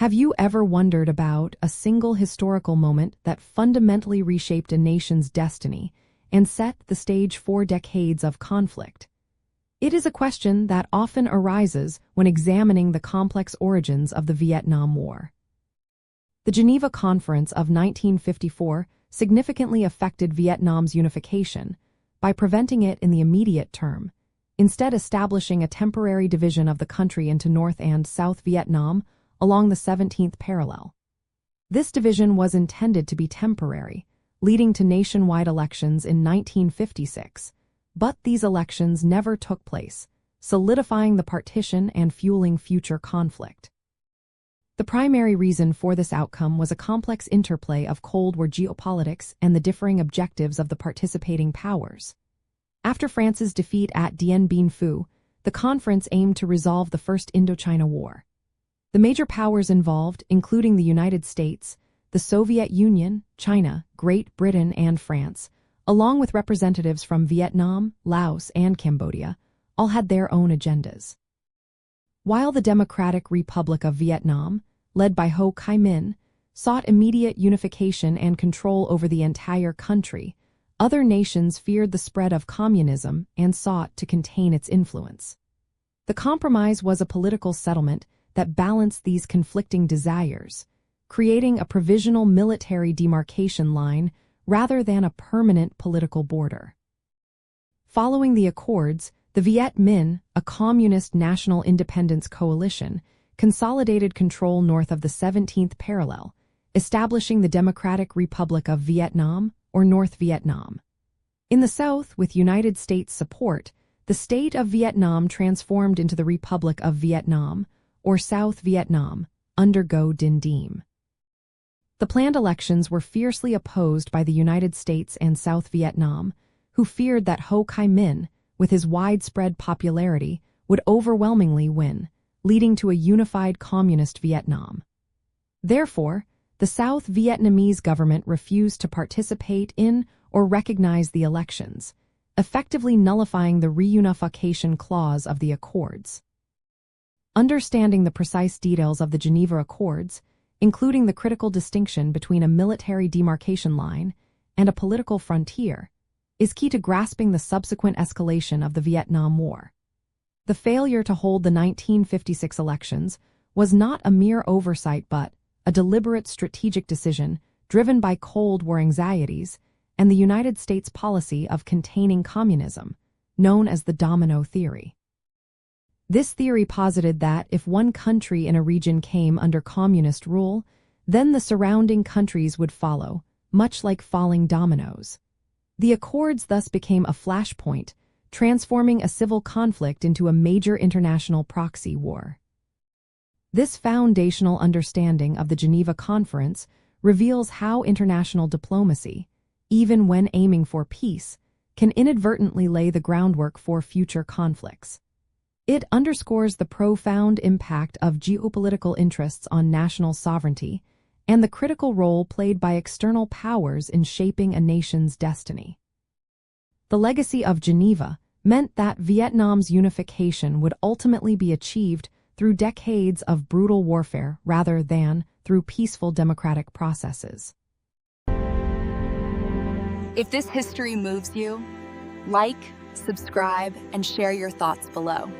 Have you ever wondered about a single historical moment that fundamentally reshaped a nation's destiny and set the stage for decades of conflict? It is a question that often arises when examining the complex origins of the Vietnam War. The Geneva Conference of 1954 significantly affected Vietnam's unification by preventing it in the immediate term, instead establishing a temporary division of the country into North and South Vietnam along the 17th parallel. This division was intended to be temporary, leading to nationwide elections in 1956, but these elections never took place, solidifying the partition and fueling future conflict. The primary reason for this outcome was a complex interplay of Cold War geopolitics and the differing objectives of the participating powers. After France's defeat at Dien Bien Phu, the conference aimed to resolve the First Indochina War. The major powers involved, including the United States, the Soviet Union, China, Great Britain, and France, along with representatives from Vietnam, Laos, and Cambodia, all had their own agendas. While the Democratic Republic of Vietnam, led by Ho Chi Minh, sought immediate unification and control over the entire country, other nations feared the spread of communism and sought to contain its influence. The compromise was a political settlement that balanced these conflicting desires, creating a provisional military demarcation line rather than a permanent political border. Following the Accords, the Viet Minh, a communist national independence coalition, consolidated control north of the 17th parallel, establishing the Democratic Republic of Vietnam, or North Vietnam. In the south, with United States support, the state of Vietnam transformed into the Republic of Vietnam, or South Vietnam, under Ngo Dinh Diem. The planned elections were fiercely opposed by the United States and South Vietnam, who feared that Ho Chi Minh, with his widespread popularity, would overwhelmingly win, leading to a unified communist Vietnam. Therefore, the South Vietnamese government refused to participate in or recognize the elections, effectively nullifying the reunification clause of the Accords. Understanding the precise details of the Geneva Accords, including the critical distinction between a military demarcation line and a political frontier, is key to grasping the subsequent escalation of the Vietnam War. The failure to hold the 1956 elections was not a mere oversight but a deliberate strategic decision driven by Cold War anxieties and the United States policy of containing communism, known as the domino theory. This theory posited that if one country in a region came under communist rule, then the surrounding countries would follow, much like falling dominoes. The Accords thus became a flashpoint, transforming a civil conflict into a major international proxy war. This foundational understanding of the Geneva Conference reveals how international diplomacy, even when aiming for peace, can inadvertently lay the groundwork for future conflicts. It underscores the profound impact of geopolitical interests on national sovereignty and the critical role played by external powers in shaping a nation's destiny. The legacy of Geneva meant that Vietnam's unification would ultimately be achieved through decades of brutal warfare rather than through peaceful democratic processes. If this history moves you, like, subscribe, and share your thoughts below.